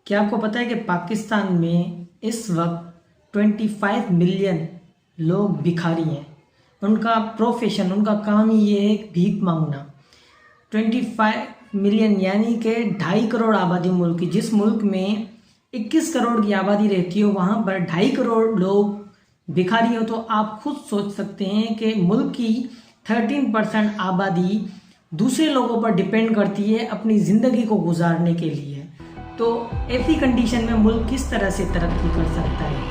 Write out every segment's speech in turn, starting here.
क्या आपको पता है कि पाकिस्तान में इस वक्त 25 मिलियन लोग भिखारी हैं। उनका प्रोफेशन, उनका काम ही ये है भीख मांगना। 25 मिलियन यानी कि 2.5 करोड़ आबादी मुल्क की। जिस मुल्क में 21 करोड़ की आबादी रहती है वहाँ पर 2.5 करोड़ लोग भिखारी हो, तो आप खुद सोच सकते हैं कि मुल्क की 13% आबादी दूसरे लोगों पर डिपेंड करती है अपनी ज़िंदगी को गुजारने के लिए। तो ऐसी कंडीशन में मुल्क किस तरह से तरक्की कर सकता है।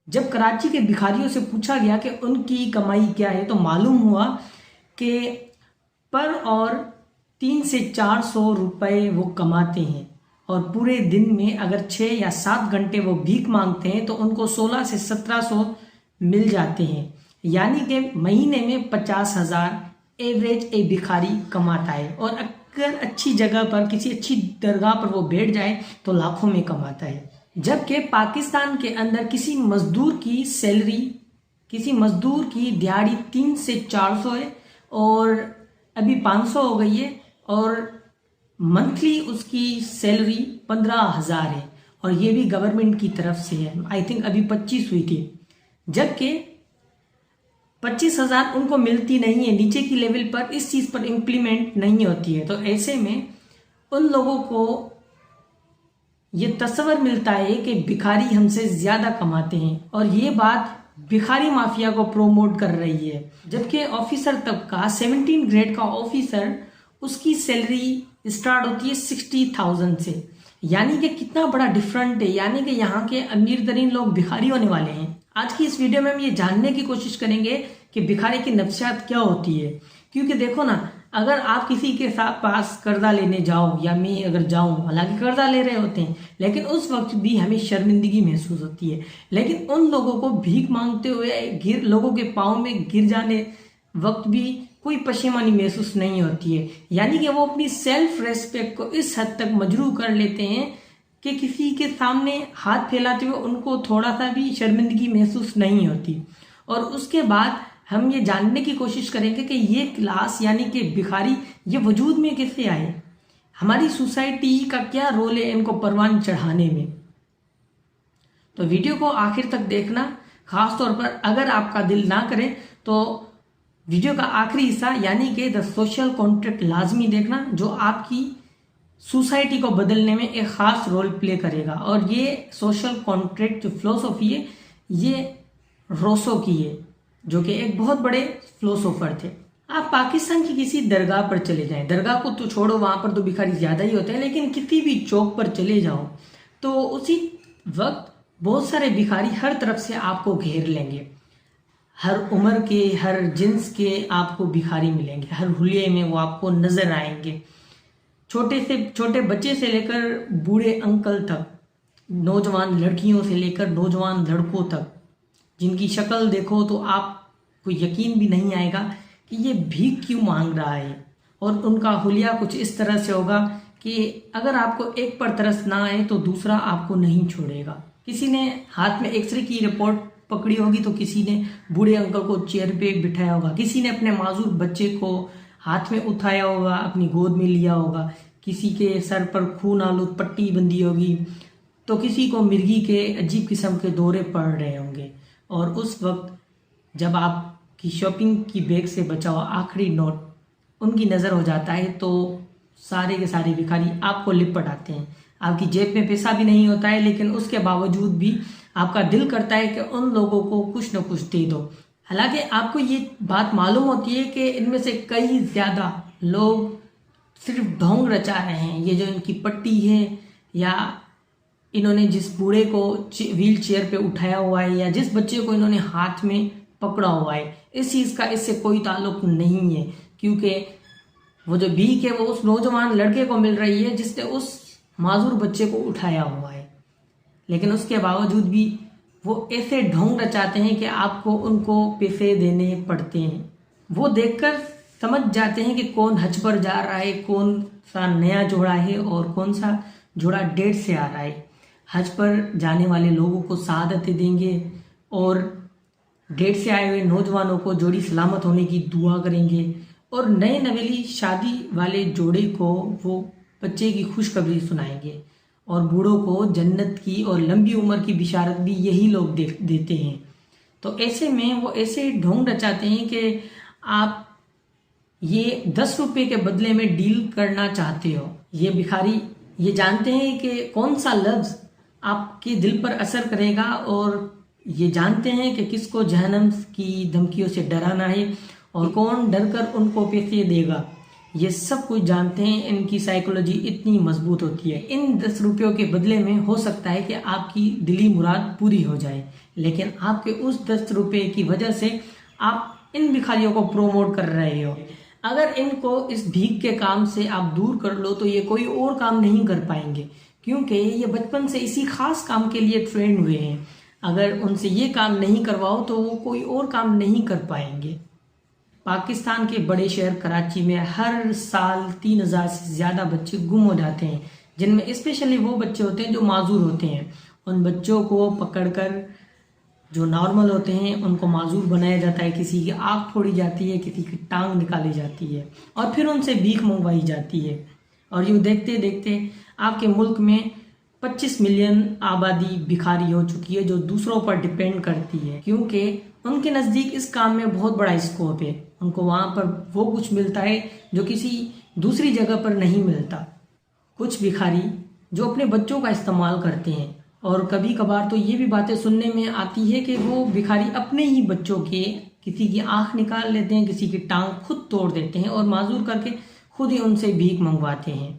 जब कराची के भिखारियों से पूछा गया कि उनकी कमाई क्या है, तो मालूम हुआ कि पर और 3 से 400 रुपये वो कमाते हैं और पूरे दिन में अगर 6 या 7 घंटे वो भीख मांगते हैं तो उनको 16 से 1700 मिल जाते हैं। यानी कि महीने में 50,000 एवरेज एक भिखारी कमाता है। और अगर अच्छी जगह पर, किसी अच्छी दरगाह पर वो बैठ जाए तो लाखों में कमाता है। जबकि पाकिस्तान के अंदर किसी मजदूर की सैलरी, किसी मजदूर की दिहाड़ी 3 से 400 है और अभी 500 हो गई है, और मंथली उसकी सैलरी 15,000 है, और ये भी गवर्नमेंट की तरफ से है। आई थिंक अभी 25 हुई थी। जबकि 25,000 उनको मिलती नहीं है, नीचे की लेवल पर इस चीज़ पर इम्प्लीमेंट नहीं होती है। तो ऐसे में उन लोगों को ये तस्वर मिलता है कि भिखारी हमसे ज़्यादा कमाते हैं, और ये बात भिखारी माफिया को प्रोमोट कर रही है। जबकि ऑफिसर तबका 17 ग्रेड का ऑफिसर, उसकी सैलरी स्टार्ट होती है 60,000 से। यानी कि कितना बड़ा डिफरेंट है। यानी कि यहाँ के अमीर तरीन लोग भिखारी होने वाले हैं। आज की इस वीडियो में हम ये जानने की कोशिश करेंगे कि भिखारी की नफ्सियात क्या होती है। क्योंकि देखो ना, अगर आप किसी के साथ पास कर्जा लेने जाओ, या मैं अगर जाऊं, हालांकि कर्जा ले रहे होते हैं, लेकिन उस वक्त भी हमें शर्मिंदगी महसूस होती है। लेकिन उन लोगों को भीख मांगते हुए लोगों के पाँव में गिर जाने वक्त भी कोई पशेमानी महसूस नहीं होती है। यानी कि वो अपनी सेल्फ रेस्पेक्ट को इस हद तक मजरूह कर लेते हैं कि किसी के सामने हाथ फैलाते हुए उनको थोड़ा सा भी शर्मिंदगी महसूस नहीं होती। और उसके बाद हम ये जानने की कोशिश करेंगे कि ये क्लास यानी कि भिखारी ये वजूद में कैसे आए, हमारी सोसाइटी का क्या रोल है इनको परवान चढ़ाने में। तो वीडियो को आखिर तक देखना। खास तौर पर अगर आपका दिल ना करे तो वीडियो का आखिरी हिस्सा यानी कि द सोशल कॉन्ट्रैक्ट लाजमी देखना, जो आपकी सोसाइटी को बदलने में एक खास रोल प्ले करेगा। और ये सोशल कॉन्ट्रैक्ट जो फिलोसॉफी है, ये रोसो की है, जो कि एक बहुत बड़े फिलोसोफर थे। आप पाकिस्तान की किसी दरगाह पर चले जाएं, दरगाह को तो छोड़ो, वहां पर तो भिखारी ज्यादा ही होते हैं, लेकिन किसी भी चौक पर चले जाओ तो उसी वक्त बहुत सारे भिखारी हर तरफ से आपको घेर लेंगे। हर उम्र के, हर जिन्स के आपको भिखारी मिलेंगे। हर हुलिये में वो आपको नजर आएंगे। छोटे से छोटे बच्चे से लेकर बूढ़े अंकल तक, नौजवान लड़कियों से लेकर नौजवान लड़कों तक, जिनकी शक्ल देखो तो आपको यकीन भी नहीं आएगा कि ये भीख क्यों मांग रहा है। और उनका हुलिया कुछ इस तरह से होगा कि अगर आपको एक पर तरस ना आए तो दूसरा आपको नहीं छोड़ेगा। किसी ने हाथ में एक्सरे की रिपोर्ट पकड़ी होगी तो किसी ने बूढ़े अंकल को चेयर पे बिठाया होगा, किसी ने अपने मासूर बच्चे को हाथ में उठाया होगा, अपनी गोद में लिया होगा, किसी के सर पर खून आलूद पट्टी बंधी होगी, तो किसी को मिर्गी के अजीब किस्म के दौरे पड़ रहे होंगे। और उस वक्त जब आपकी शॉपिंग की बैग से बचा हुआ आखिरी नोट उनकी नज़र हो जाता है तो सारे के सारे भिखारी आपको लिपट आते हैं। आपकी जेब में पैसा भी नहीं होता है, लेकिन उसके बावजूद भी आपका दिल करता है कि उन लोगों को कुछ न कुछ दे दो। हालांकि आपको ये बात मालूम होती है कि इनमें से कई ज़्यादा लोग सिर्फ ढोंग रचा रहे हैं। ये जो इनकी पट्टी है, या इन्होंने जिस बूढ़े को व्हील चेयर पे उठाया हुआ है, या जिस बच्चे को इन्होंने हाथ में पकड़ा हुआ है, इस चीज़ का इससे कोई ताल्लुक नहीं है। क्योंकि वो जो भीख है वो उस नौजवान लड़के को मिल रही है जिसने उस माजूर बच्चे को उठाया हुआ है। लेकिन उसके बावजूद भी वो ऐसे ढोंग रचाते हैं कि आपको उनको पैसे देने पड़ते हैं। वो देखकर समझ जाते हैं कि कौन हज पर जा रहा है, कौन सा नया जोड़ा है और कौन सा जोड़ा डेट से आ रहा है। हज पर जाने वाले लोगों को शहादतें देंगे और डेट से आए हुए नौजवानों को जोड़ी सलामत होने की दुआ करेंगे और नए नवेली शादी वाले जोड़े को वो बच्चे की खुशखबरी सुनाएंगे और बूढ़ों को जन्नत की और लंबी उम्र की बिशारत भी यही लोग देते हैं। तो ऐसे में वो ऐसे ढोंग रचाते हैं कि आप ये 10 रुपये के बदले में डील करना चाहते हो। ये भिखारी ये जानते हैं कि कौन सा लफ्ज़ आपके दिल पर असर करेगा और ये जानते हैं कि किसको जहन्नम की धमकियों से डराना है और कौन डरकर उनको पैसे देगा। ये सब कुछ जानते हैं। इनकी साइकोलॉजी इतनी मजबूत होती है। इन 10 रुपयों के बदले में हो सकता है कि आपकी दिली मुराद पूरी हो जाए, लेकिन आपके उस 10 रुपये की वजह से आप इन भिखारियों को प्रोमोट कर रहे हो। अगर इनको इस भीख के काम से आप दूर कर लो तो ये कोई और काम नहीं कर पाएंगे, क्योंकि ये बचपन से इसी खास काम के लिए ट्रेन हुए हैं। अगर उनसे ये काम नहीं करवाओ तो वो कोई और काम नहीं कर पाएंगे। पाकिस्तान के बड़े शहर कराची में हर साल 3000 से ज़्यादा बच्चे गुम हो जाते हैं, जिनमें स्पेशली वो बच्चे होते हैं जो माजूर होते हैं। उन बच्चों को पकड़कर जो नॉर्मल होते हैं उनको माजूर बनाया जाता है, किसी की आँख फोड़ी जाती है, किसी की टांग निकाली जाती है और फिर उनसे भीख मंगवाई जाती है। और यूँ देखते देखते आपके मुल्क में 25 मिलियन आबादी भिखारी हो चुकी है, जो दूसरों पर डिपेंड करती है, क्योंकि उनके नज़दीक इस काम में बहुत बड़ा स्कोप है। उनको वहाँ पर वो कुछ मिलता है जो किसी दूसरी जगह पर नहीं मिलता। कुछ भिखारी जो अपने बच्चों का इस्तेमाल करते हैं, और कभी कभार तो ये भी बातें सुनने में आती है कि वो भिखारी अपने ही बच्चों के किसी की आँख निकाल लेते हैं, किसी की टांग खुद तोड़ देते हैं और माजूर करके खुद ही उनसे भीख मंगवाते हैं।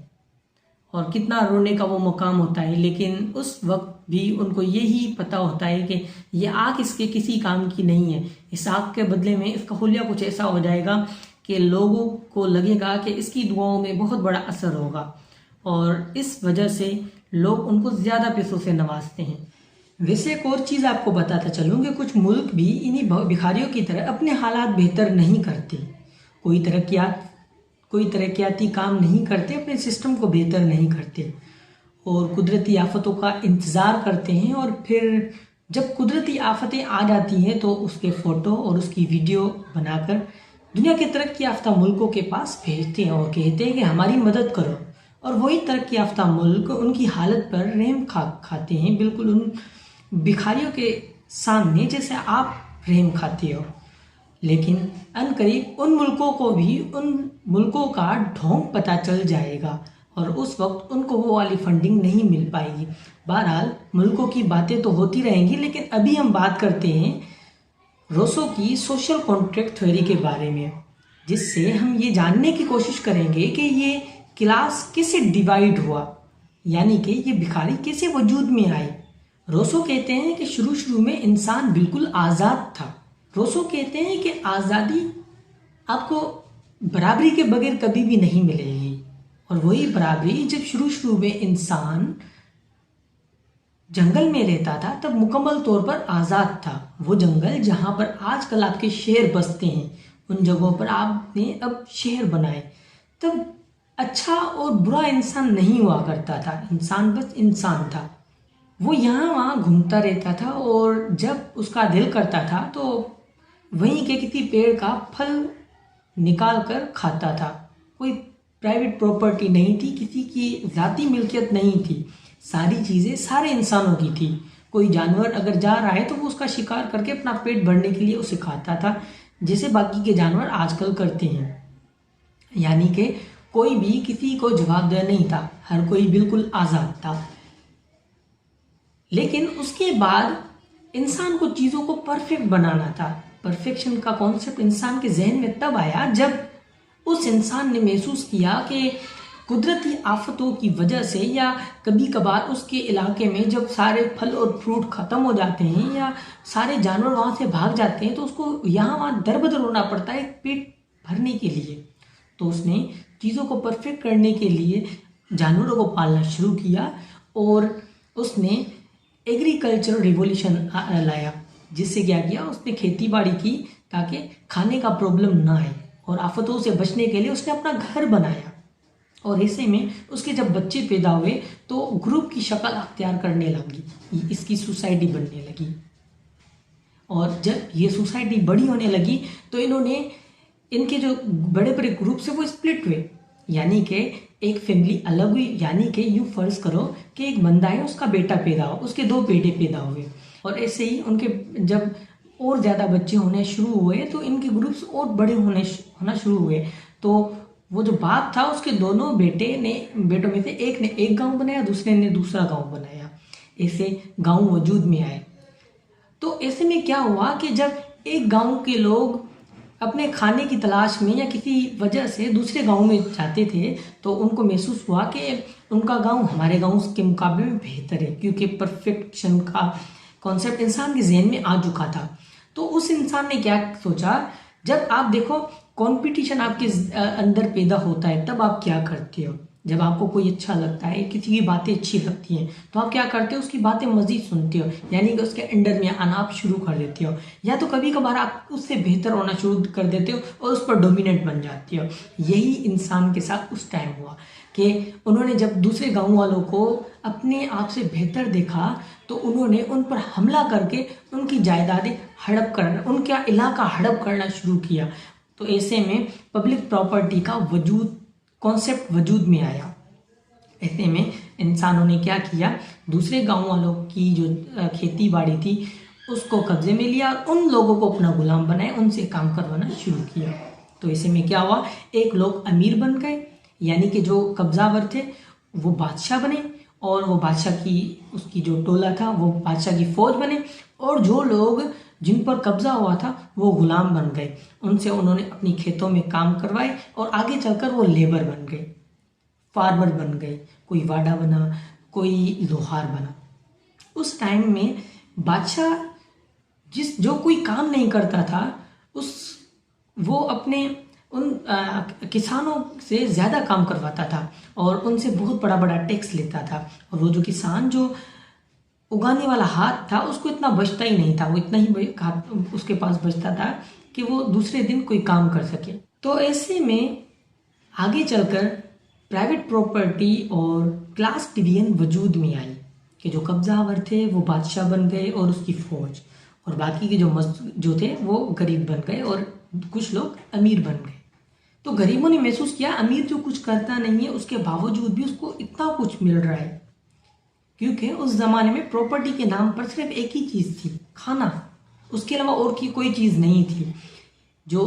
और कितना रोने का वो मकाम होता है, लेकिन उस वक्त भी उनको यही पता होता है कि ये आँख इसके किसी काम की नहीं है। इस आँख के बदले में इसका हुलिया कुछ ऐसा हो जाएगा कि लोगों को लगेगा कि इसकी दुआओं में बहुत बड़ा असर होगा, और इस वजह से लोग उनको ज़्यादा पैसों से नवाजते हैं। वैसे एक और चीज़ आपको बताता चलूँ कि कुछ मुल्क भी इन्हीं भिखारियों की तरह अपने हालात बेहतर नहीं करते। कोई तरक्याती काम नहीं करते, अपने सिस्टम को बेहतर नहीं करते और कुदरती आफतों का इंतज़ार करते हैं, और फिर जब कुदरती आफतें आ जाती हैं तो उसके फ़ोटो और उसकी वीडियो बनाकर दुनिया के तरक्की याफ्ता मुल्कों के पास भेजते हैं और कहते हैं कि हमारी मदद करो। और वही तरक्की याफ्ता मुल्क उनकी हालत पर रहम खाते हैं, बिल्कुल उन भिखारियों के सामने जैसे आप रहम खाते हो। लेकिन अनकरीब उन मुल्कों को भी उन मुल्कों का ढोंग पता चल जाएगा और उस वक्त उनको वो वाली फंडिंग नहीं मिल पाएगी। बहरहाल मुल्कों की बातें तो होती रहेंगी, लेकिन अभी हम बात करते हैं रूसो की सोशल कॉन्ट्रैक्ट थ्योरी के बारे में, जिससे हम ये जानने की कोशिश करेंगे कि ये क्लास कैसे डिवाइड हुआ, यानी कि ये भिखारी कैसे वजूद में आए। रूसो कहते हैं कि शुरू में इंसान बिल्कुल आज़ाद था। रूसो कहते हैं कि आज़ादी आपको बराबरी के बगैर कभी भी नहीं मिलेगी, और वही बराबरी जब शुरू में इंसान जंगल में रहता था तब मुकम्मल तौर पर आज़ाद था। वो जंगल जहाँ पर आजकल आपके शहर बसते हैं, उन जगहों पर आपने अब शहर बनाए। तब अच्छा और बुरा इंसान नहीं हुआ करता था, इंसान बस इंसान था। वो यहाँ वहाँ घूमता रहता था और जब उसका दिल करता था तो वहीं के किसी पेड़ का फल निकाल कर खाता था। कोई प्राइवेट प्रॉपर्टी नहीं थी, किसी की ज़ाती मिल्कियत नहीं थी, सारी चीज़ें सारे इंसानों की थी। कोई जानवर अगर जा रहा है तो वो उसका शिकार करके अपना पेट भरने के लिए उसे खाता था, जैसे बाकी के जानवर आजकल करते हैं। यानी कि कोई भी किसी को जवाबदेह नहीं था, हर कोई बिल्कुल आज़ाद था। लेकिन उसके बाद इंसान को चीज़ों को परफेक्ट बनाना था। परफेक्शन का कॉन्सेप्ट इंसान के जहन में तब आया जब उस इंसान ने महसूस किया कि कुदरती आफतों की वजह से या कभी कभार उसके इलाके में जब सारे फल और फ्रूट ख़त्म हो जाते हैं या सारे जानवर वहाँ से भाग जाते हैं तो उसको यहाँ वहाँ दर बदर होना पड़ता है पेट भरने के लिए। तो उसने चीज़ों को परफेक्ट करने के लिए जानवरों को पालना शुरू किया और उसने एग्रीकल्चर रिवॉल्यूशन लाया, जिससे क्या किया, उसने खेती बाड़ी की ताकि खाने का प्रॉब्लम ना आए, और आफतों से बचने के लिए उसने अपना घर बनाया। और ऐसे में उसके जब बच्चे पैदा हुए तो ग्रुप की शक्ल अख्तियार करने लगी, इसकी सोसाइटी बनने लगी। और जब ये सोसाइटी बड़ी होने लगी तो इनके जो बड़े बड़े ग्रुप से वो स्प्लिट हुए, यानी कि एक फैमिली अलग हुई। यानी कि यूँ फर्ज करो कि एक बंदा है, उसका बेटा पैदा हो, उसके 2 बेटे पैदा हुए, और ऐसे ही उनके जब और ज़्यादा बच्चे होने शुरू हुए तो इनके ग्रुप्स और बड़े होना शुरू हुए। तो वो जो बाप था उसके दोनों बेटों में से एक ने एक गांव बनाया, दूसरे ने दूसरा गांव बनाया, ऐसे गांव वजूद में आए। तो ऐसे में क्या हुआ कि जब एक गांव के लोग अपने खाने की तलाश में या किसी वजह से दूसरे गांव में जाते थे तो उनको महसूस हुआ कि उनका गांव हमारे गांव के मुकाबले में बेहतर है, क्योंकि परफेक्शन का कॉन्सेप्ट इंसान के जहन में आ चुका था। तो उस इंसान ने क्या सोचा, जब आप देखो कंपटीशन आपके अंदर पैदा होता है तब आप क्या करते हो। जब आपको कोई अच्छा लगता है, किसी की बातें अच्छी लगती हैं, तो आप क्या करते हो, उसकी बातें मजीद सुनते हो, यानी कि उसके अंडर में आना आप शुरू कर देते हो, या तो कभी कभार आप उससे बेहतर होना शुरू कर देते हो और उस पर डोमिनेट बन जाते हो। यही इंसान के साथ उस टाइम हुआ कि उन्होंने जब दूसरे गाँव वालों को अपने आप से बेहतर देखा तो उन्होंने उन पर हमला करके उनकी जायदादें हड़प करना, उनका इलाका हड़प करना शुरू किया। तो ऐसे में पब्लिक प्रॉपर्टी का कॉन्सेप्ट वजूद में आया। ऐसे में इंसानों ने क्या किया, दूसरे गांव वालों की जो खेती बाड़ी थी उसको कब्जे में लिया और उन लोगों को अपना गुलाम बनाया, उनसे काम करवाना शुरू किया। तो ऐसे में क्या हुआ, एक लोग अमीर बन गए, यानी कि जो कब्जावर थे वो बादशाह बने, और वो बादशाह की उसकी जो टोला था वो बादशाह की फौज बने, और जो लोग जिन पर कब्जा हुआ था वो गुलाम बन गए। उनसे उन्होंने अपनी खेतों में काम करवाए और आगे चलकर वो लेबर बन गए, फार्मर बन गए, कोई वाडा बना, कोई लोहार बना। उस टाइम में बादशाह जो कोई काम नहीं करता था वो अपने उन किसानों से ज़्यादा काम करवाता था और उनसे बहुत बड़ा बड़ा टैक्स लेता था, और वो जो किसान जो उगाने वाला हाथ था उसको इतना बचता ही नहीं था, वो इतना ही हाथ उसके पास बचता था कि वो दूसरे दिन कोई काम कर सके। तो ऐसे में आगे चलकर प्राइवेट प्रॉपर्टी और क्लास डिवीजन वजूद में आई कि जो कब्जावर थे वो बादशाह बन गए और उसकी फौज, और बाकी के जो थे वो गरीब बन गए और कुछ लोग अमीर बन गए। तो गरीबों ने महसूस किया अमीर जो कुछ करता नहीं है उसके बावजूद भी उसको इतना कुछ मिल रहा है, क्योंकि उस जमाने में प्रॉपर्टी के नाम पर सिर्फ एक ही चीज़ थी, खाना, उसके अलावा और की कोई चीज़ नहीं थी। जो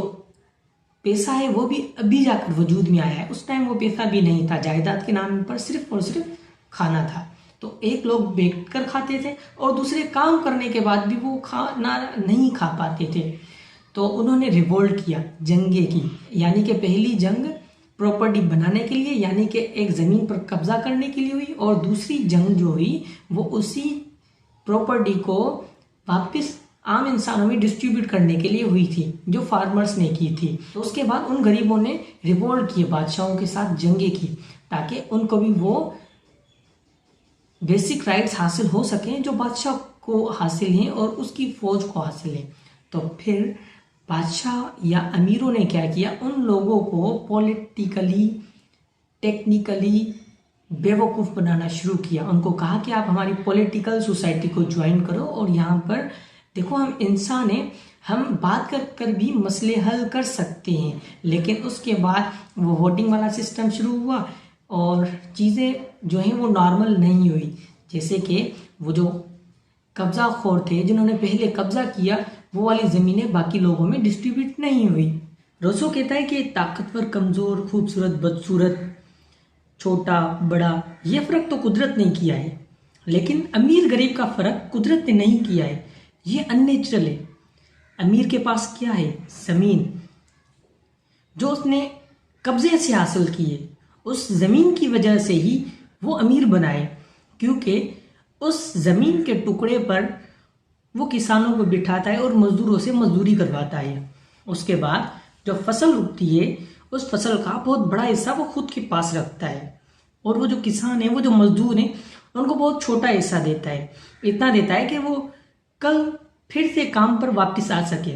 पैसा है वो भी अभी जाकर वजूद में आया है, उस टाइम वो पैसा भी नहीं था, जायदाद के नाम पर सिर्फ और सिर्फ खाना था। तो एक लोग बैठ कर खाते थे और दूसरे काम करने के बाद भी वो खाना नहीं खा पाते थे। तो उन्होंने रिवोल्ट किया, जंगें की, यानी कि पहली जंग प्रॉपर्टी बनाने के लिए, यानी कि एक ज़मीन पर कब्जा करने के लिए हुई, और दूसरी जंग जो हुई वो उसी प्रॉपर्टी को वापस आम इंसानों में डिस्ट्रीब्यूट करने के लिए हुई थी, जो फार्मर्स ने की थी। तो उसके बाद उन गरीबों ने रिवोल्ट किए, बादशाहों के साथ जंगें की, ताकि उनको भी वो बेसिक राइट्स हासिल हो सकें जो बादशाह को हासिल हैं और उसकी फौज को हासिल हैं। तो फिर बादशाह या अमीरों ने क्या किया, उन लोगों को पॉलिटिकली टेक्निकली बेवकूफ़ बनाना शुरू किया। उनको कहा कि आप हमारी पॉलिटिकल सोसाइटी को ज्वाइन करो और यहाँ पर देखो हम इंसान हैं, हम बात कर भी मसले हल कर सकते हैं। लेकिन उसके बाद वो वोटिंग वाला सिस्टम शुरू हुआ और चीज़ें जो हैं वो नॉर्मल नहीं हुई। जैसे कि वो जो कब्जा खोर थे जिन्होंने पहले कब्जा किया, वो वाली ज़मीनें बाकी लोगों में डिस्ट्रीब्यूट नहीं हुई। रोसो कहता है कि ताकतवर कमज़ोर, खूबसूरत बदसूरत, छोटा बड़ा, ये फ़र्क तो कुदरत ने किया है, लेकिन अमीर गरीब का फ़र्क कुदरत ने नहीं किया है, ये अननेचुरल है। अमीर के पास क्या है, ज़मीन, जो उसने कब्जे से हासिल की है, उस ज़मीन की वजह से ही वो अमीर बनाए, क्योंकि उस ज़मीन के टुकड़े पर वो किसानों को बिठाता है और मज़दूरों से मजदूरी करवाता है। उसके बाद जो फसल उगती है उस फसल का बहुत बड़ा हिस्सा वो खुद के पास रखता है, और वो जो किसान है, वो जो मजदूर है, उनको बहुत छोटा हिस्सा देता है। इतना देता है कि वो कल फिर से काम पर वापस आ सके।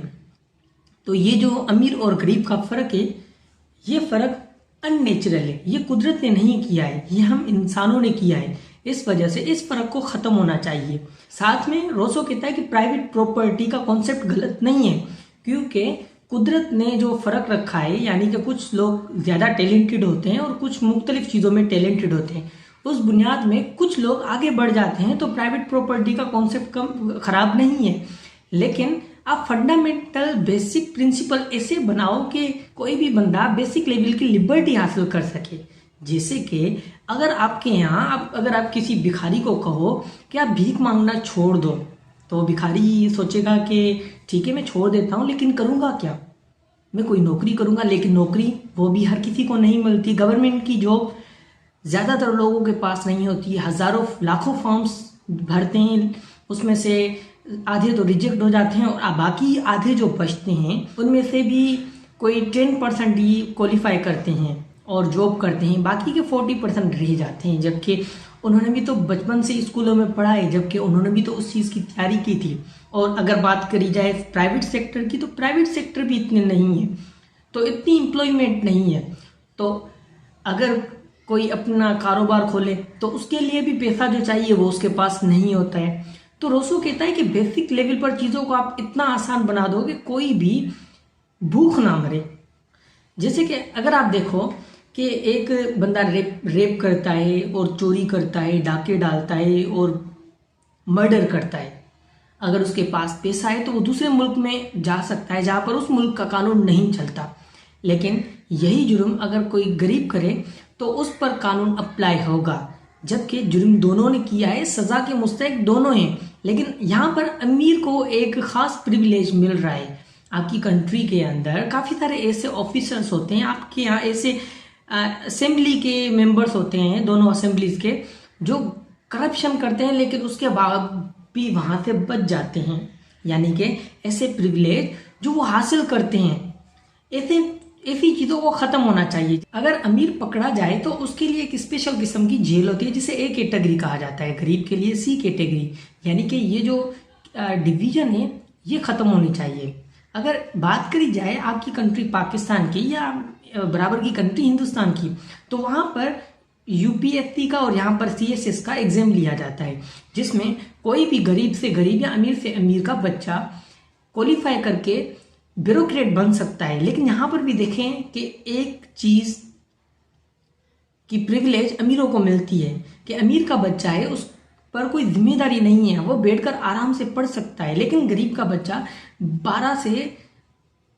तो ये जो अमीर और गरीब का फर्क है, ये फर्क अननेचुरल है, ये कुदरत ने नहीं किया है, ये हम इंसानों ने किया है। इस वजह से इस फर्क को खत्म होना चाहिए। साथ में रोसो कहता है कि प्राइवेट प्रॉपर्टी का कॉन्सेप्ट गलत नहीं है, क्योंकि कुदरत ने जो फर्क रखा है, यानी कि कुछ लोग ज्यादा टैलेंटेड होते हैं और कुछ मुख्तलिफ चीजों में टैलेंटेड होते हैं, उस बुनियाद में कुछ लोग आगे बढ़ जाते हैं। तो प्राइवेट प्रॉपर्टी का कॉन्सेप्ट कम खराब नहीं है, लेकिन आप फंडामेंटल बेसिक प्रिंसिपल ऐसे बनाओ कि कोई भी बंदा बेसिक लेवल की लिबर्टी हासिल कर सके। जैसे कि अगर आपके यहाँ अगर आप किसी भिखारी को कहो कि आप भीख मांगना छोड़ दो, तो भिखारी सोचेगा कि ठीक है मैं छोड़ देता हूँ, लेकिन करूँगा क्या, मैं कोई नौकरी करूँगा। लेकिन नौकरी वो भी हर किसी को नहीं मिलती। गवर्नमेंट की जॉब ज़्यादातर लोगों के पास नहीं होती है। हज़ारों लाखों फॉर्म्स भरते हैं, उसमें से आधे तो रिजेक्ट हो जाते हैं, और बाकी आधे जो बचते हैं उनमें से भी कोई 10% ही क्वालिफाई करते हैं और जॉब करते हैं, बाकी के 40% रह जाते हैं। जबकि उन्होंने भी तो बचपन से स्कूलों में पढ़ा है, जबकि उन्होंने भी तो उस चीज़ की तैयारी की थी। और अगर बात करी जाए प्राइवेट सेक्टर की, तो प्राइवेट सेक्टर भी इतने नहीं है, तो इतनी एम्प्लॉयमेंट नहीं है। तो अगर कोई अपना कारोबार खोले तो उसके लिए भी पैसा जो चाहिए वो उसके पास नहीं होता है। तो रोसो कहता है कि बेसिक लेवल पर चीज़ों को आप इतना आसान बना दो कि कोई भी भूख ना मरे। जैसे कि अगर आप देखो कि एक बंदा रेप करता है और चोरी करता है, डाके डालता है और मर्डर करता है, अगर उसके पास पैसा है तो वो दूसरे मुल्क में जा सकता है जहाँ पर उस मुल्क का कानून नहीं चलता। लेकिन यही जुर्म अगर कोई गरीब करे तो उस पर कानून अप्लाई होगा, जबकि जुर्म दोनों ने किया है, सजा के मुस्तहिक दोनों हैं। लेकिन यहाँ पर अमीर को एक खास प्रिविलेज मिल रहा है। आपकी कंट्री के अंदर काफ़ी सारे ऐसे ऑफिसर्स होते हैं, आपके यहाँ ऐसे असेंबली के मेंबर्स होते हैं, दोनों असेंबलीज के, जो करप्शन करते हैं लेकिन उसके बाद भी वहाँ से बच जाते हैं। यानी कि ऐसे प्रिविलेज जो वो हासिल करते हैं, ऐसी चीज़ों को ख़त्म होना चाहिए। अगर अमीर पकड़ा जाए तो उसके लिए एक स्पेशल किस्म की जेल होती है, जिसे ए कैटेगरी कहा जाता है, गरीब के लिए सी कैटेगरी। यानी कि ये जो डिवीज़न है ये ख़त्म होनी चाहिए। अगर बात करी जाए आपकी कंट्री पाकिस्तान की या बराबर की कंट्री हिंदुस्तान की, तो वहाँ पर यूपीएससी का और यहाँ पर सीएसएस का एग्जाम लिया जाता है, जिसमें कोई भी गरीब से गरीब या अमीर से अमीर का बच्चा क्वालिफाई करके ब्यूरोक्रेट बन सकता है। लेकिन यहाँ पर भी देखें कि एक चीज़ की प्रिविलेज अमीरों को मिलती है कि अमीर का बच्चा है, उस पर कोई जिम्मेदारी नहीं है, वो बैठकर आराम से पढ़ सकता है। लेकिन गरीब का बच्चा 12 से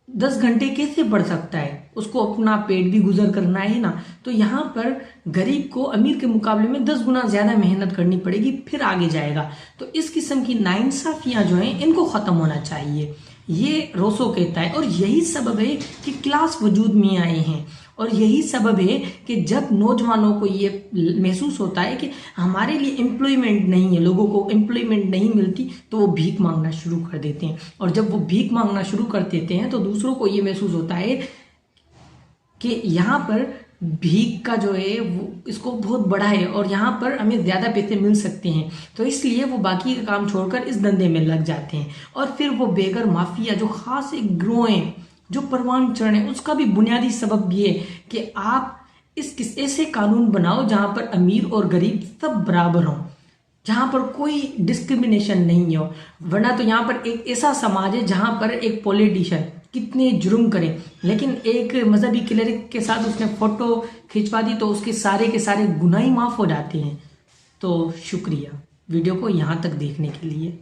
10 घंटे कैसे पढ़ सकता है, उसको अपना पेट भी गुजर करना है ना। तो यहाँ पर गरीब को अमीर के मुकाबले में 10 गुना ज़्यादा मेहनत करनी पड़ेगी, फिर आगे जाएगा। तो इस किस्म की नाइंसाफियाँ जो हैं इनको ख़त्म होना चाहिए, ये रोसो कहता है। और यही सबब है कि क्लास वजूद में आए हैं, और यही सबब है कि जब नौजवानों को ये महसूस होता है कि हमारे लिए एम्प्लॉयमेंट नहीं है, लोगों को एम्प्लॉयमेंट नहीं मिलती, तो वो भीख मांगना शुरू कर देते हैं। और जब वो भीख मांगना शुरू कर देते हैं तो दूसरों को ये महसूस होता है कि यहाँ पर भीख का जो है वो इसको बहुत बड़ा है और यहाँ पर हमें ज़्यादा पैसे मिल सकते हैं, तो इसलिए वो बाकी का काम छोड़कर इस धंधे में लग जाते हैं। और फिर वो बेगर माफिया जो खास एक ग्रोह है, जो परवान चढ़ है, उसका भी बुनियादी सबब ये है कि आप ऐसे कानून बनाओ जहाँ पर अमीर और गरीब सब बराबर हों, जहाँ पर कोई डिस्क्रिमिनेशन नहीं हो। वरना तो यहाँ पर एक ऐसा समाज है जहाँ पर एक पॉलिटिशियन कितने जुर्म करें, लेकिन एक मजहबी क्लरिक के साथ उसने फोटो खिंचवा दी तो उसके सारे के सारे गुनाह ही माफ़ हो जाते हैं। तो शुक्रिया वीडियो को यहाँ तक देखने के लिए।